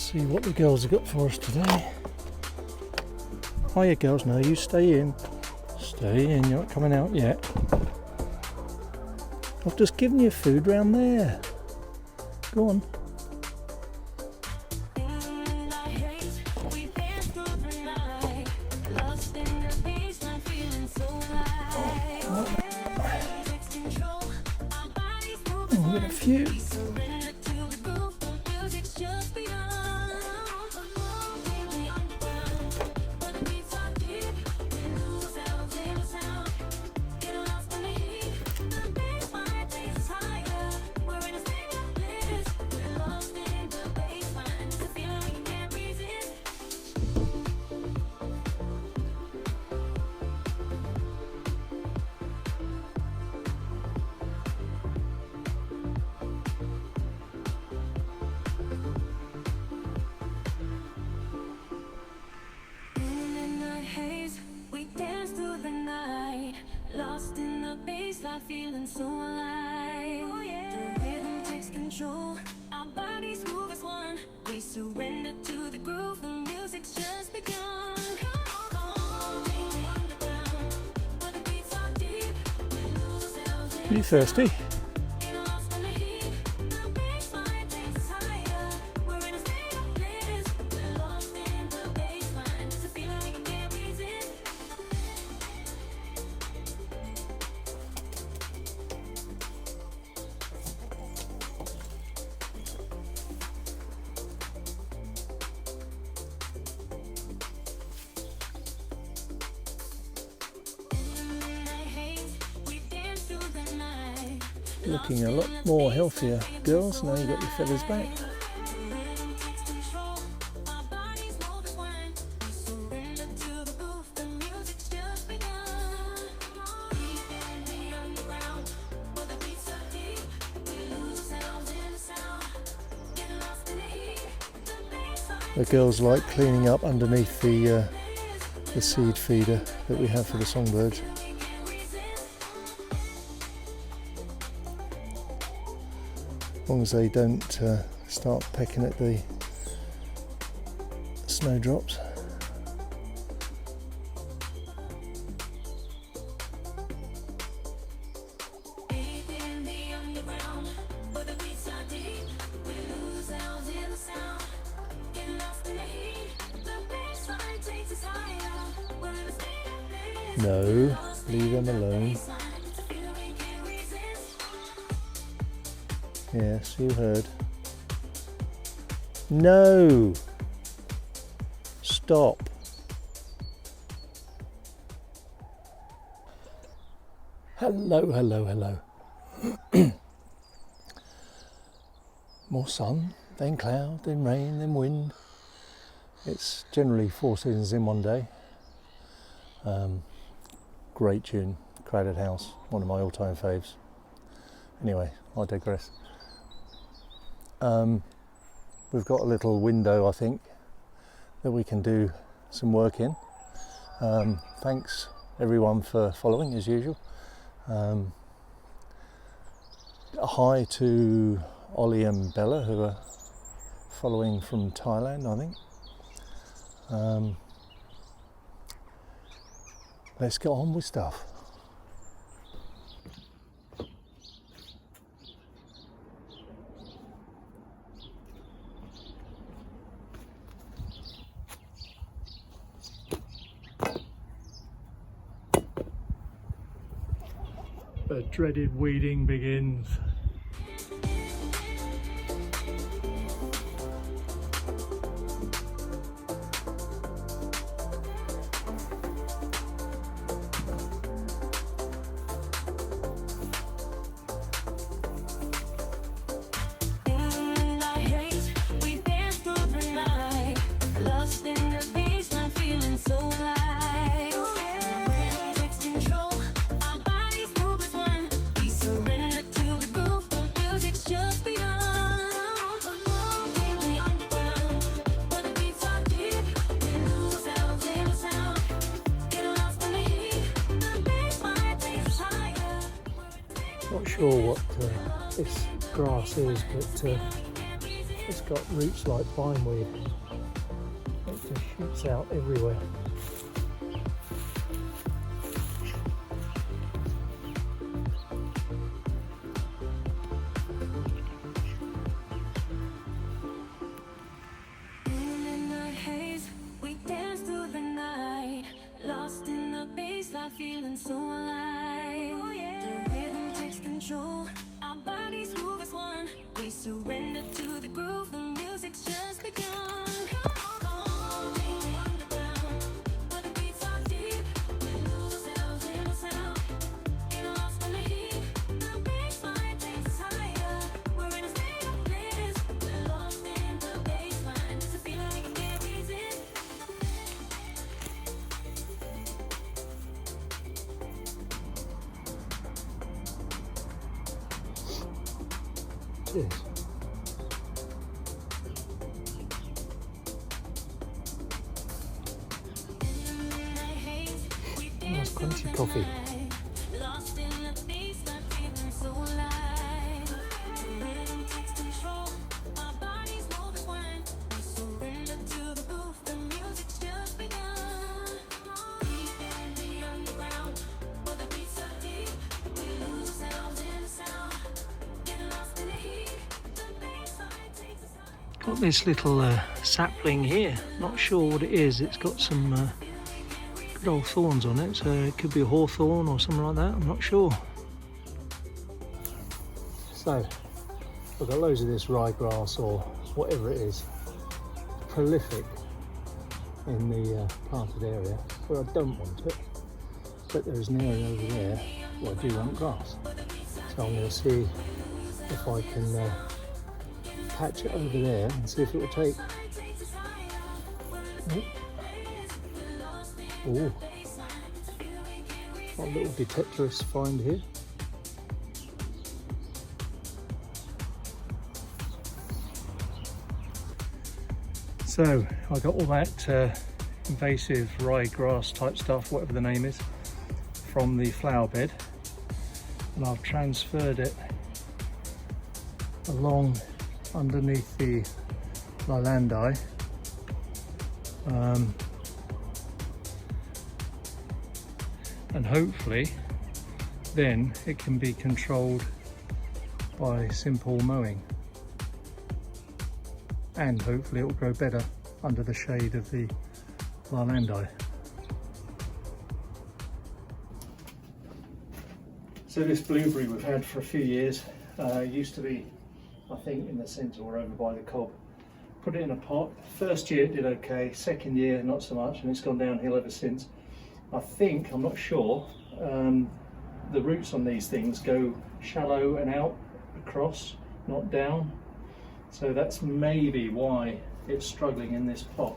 See what the girls have got for us today. Hiya girls, no, you stay in. Stay in, you're not coming out yet. I've just given you food round there. Go on. Oh, we've got a few. Feeling so alive. Oh, yeah. The rhythm takes control. Our bodies move as one. We surrender to the groove. The music's just begun. Come on, underground. Where the beats are deep. We lose ourselves in Are you thirsty? get lost in the heat. The baseline takes us higher. We're in a state of bliss. We're lost in the baseline. It's a feeling we can't resist. Looking a lot more healthier, girls. Now you've got your feathers back. The girls like cleaning up underneath the seed feeder that we have for the songbirds. As long as they don't start pecking at the snowdrops. No, leave them alone. Yes, you heard. No! Stop. Hello, hello, hello. More sun, then cloud, then rain, then wind. It's generally 4 seasons in one day. Great tune, Crowded House, one of my all-time faves. Anyway, I digress. We've got a little window, I think, that we can do some work in. Thanks everyone for following as usual. Hi to Ollie and Bella, who are following from Thailand, I think. Let's get on with stuff. The dreaded weeding begins. Not sure what this grass is, but It's got roots like bindweed. It just shoots out everywhere. In the haze, we dance through the night, lost in the baseline, feeling so alive. The rhythm takes control, our bodies move as one. We surrender to the groove, the music's just begun. Come on, take me underground, where the beats are deep. We lose ourselves in the sound, get lost in the heat. The baseline takes us higher. We're in a state of bliss. We're lost in the baseline. It's a feeling we can't resist. Cheers. Nice crunchy coffee. Lost in the baseline, feeling so alive. The rhythm takes control, our bodies move as one. We surrender to the groove, the music's just begun. Deep in the underground, where the beats are deep. We lose ourselves in the sound, get lost in the heat. The baseline takes us high. Got this little sapling here. Not sure what it is. It's got some good old thorns on it, so it could be a hawthorn or something like that. I'm not sure. So we've got loads of this ryegrass or whatever it is. Prolific in the planted area where I don't want it, but there is an area over there where I do want grass. So I'm going to see if I can patch it over there and see if it will take. Oh, got a little detectorist find here. So I got all that invasive ryegrass type stuff, whatever the name is, from the flower bed, and I've transferred it along underneath the lilandii. And hopefully then it can be controlled by simple mowing, and hopefully it will grow better under the shade of the lilandii. So this blueberry we've had for a few years, used to be, I think, in the centre or over by the cob. Put it in a pot. First year it did okay, second year not so much, and it's gone downhill ever since. I think, I'm not sure, the roots on these things go shallow and out across, not down. So that's maybe why it's struggling in this pot.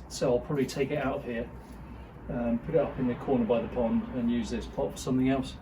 So I'll probably take it out of here, put it up in the corner by the pond and use this pot for something else.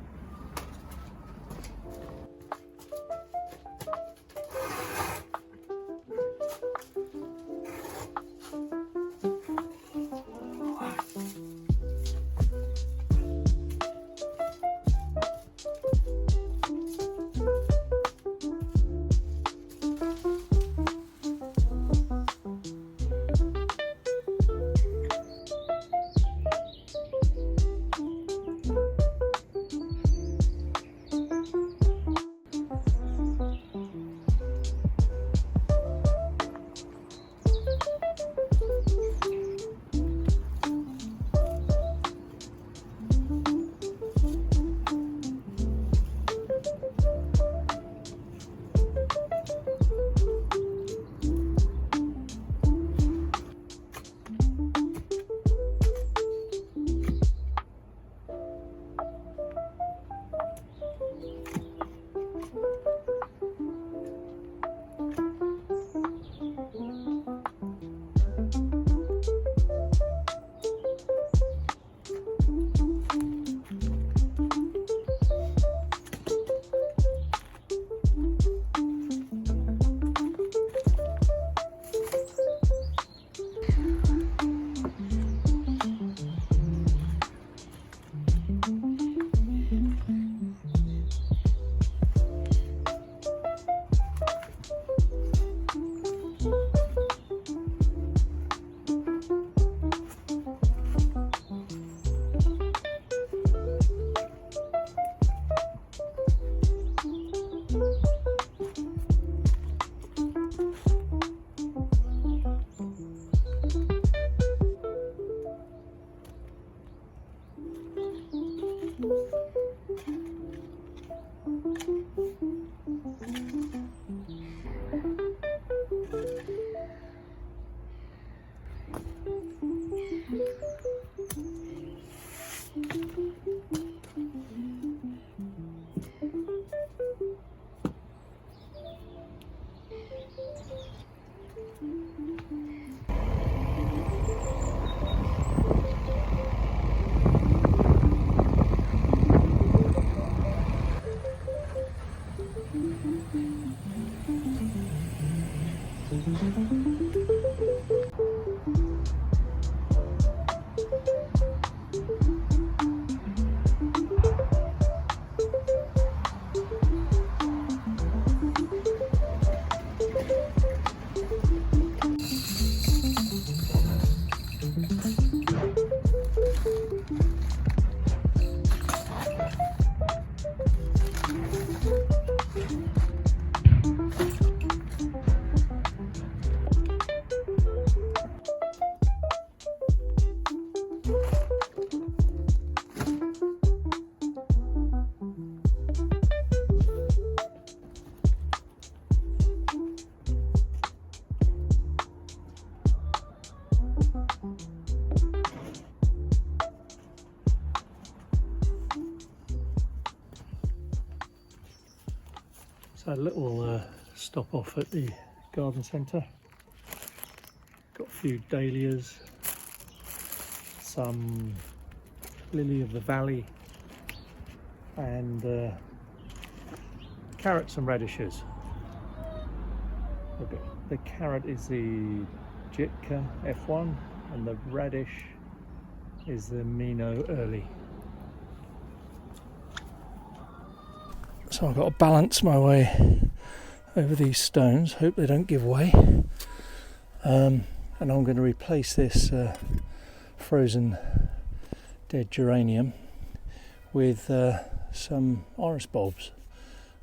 So a little stop off at the garden centre. Got a few dahlias, some lily of the valley, and carrots and radishes. The carrot is the Jitka F1 and the radish is the Mino Early. So I've got to balance my way over these stones, hope they don't give way. And I'm going to replace this frozen dead geranium with some iris bulbs.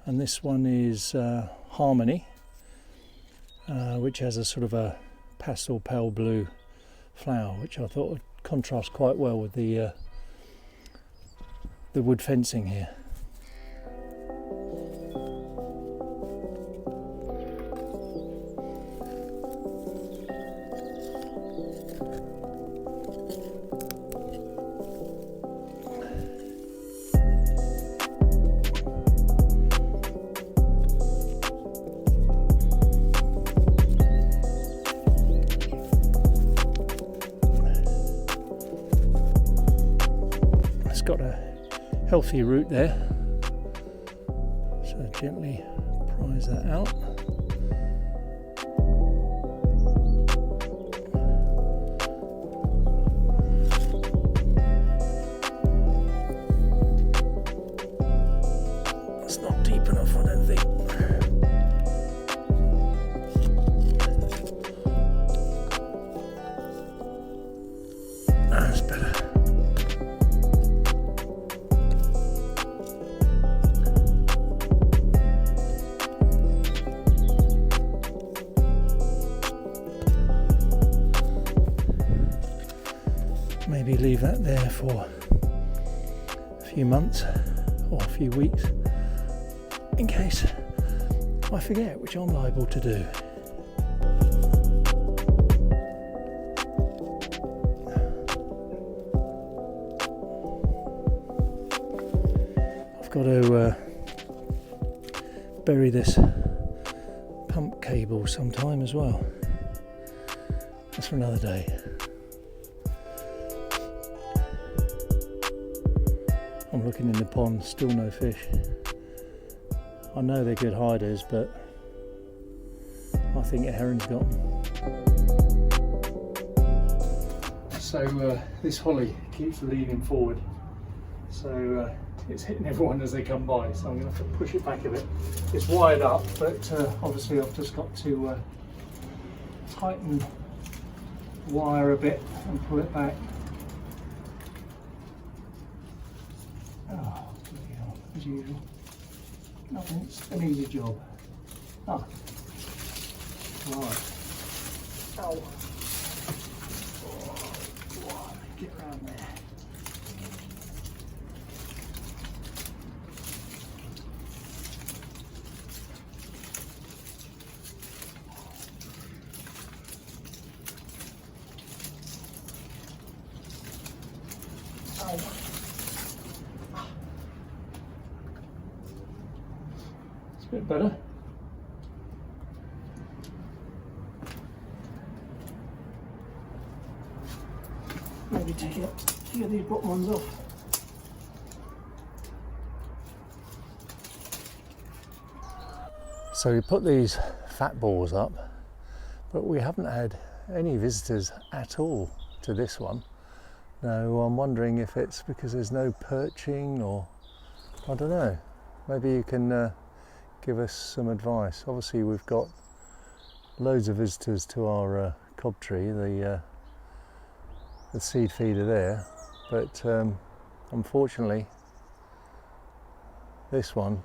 And this one is Harmony, which has a sort of a pastel pale blue flower, which I thought would contrast quite well with the wood fencing here. Got a healthy root there, so gently prise that out. It's not deep enough, I don't think. That's better. Maybe leave that there for a few months or a few weeks in case I forget, which I'm liable to do. I've got to bury this pump cable sometime as well. That's for another day. I'm looking in the pond, still no fish. I know they're good hiders, but I think a herring's got them. So this holly keeps leaning forward, so it's hitting everyone as they come by, so I'm going to have to push it back a bit. It's wired up, but obviously I've just got to tighten the wire a bit and pull it back. Oh, as usual. Nothing's an easy job. Ah, right. Ow. Oh, get around there. Ow. It's a bit better. be taking a few of these bottom ones off. So we put these fat balls up, but we haven't had any visitors at all to this one. Now I'm wondering if it's because there's no perching, or I don't know. Maybe you can give us some advice. Obviously we've got loads of visitors to our cob tree, the seed feeder there, but unfortunately this one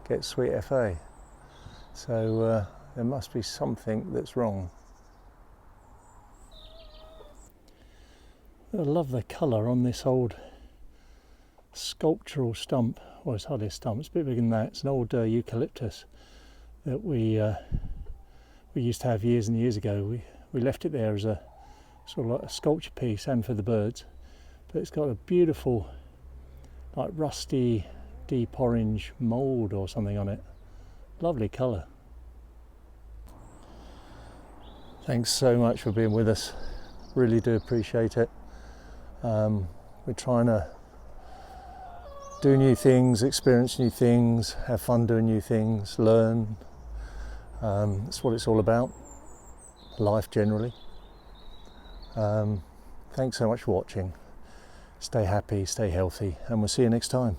gets sweet FA. So there must be something that's wrong. I love the colour on this old sculptural stump. Well, it's hardly a stump, it's a bit bigger than that. It's an old eucalyptus that we used to have years and years ago. We left it there as a sort of like a sculpture piece and for the birds. But it's got a beautiful, like rusty, deep orange mould or something on it. Lovely colour. Thanks so much for being with us. Really do appreciate it. We're trying to do new things, experience new things, have fun doing new things, learn. That's what it's all about. Life generally. Thanks so much for watching. Stay happy, stay healthy, and we'll see you next time.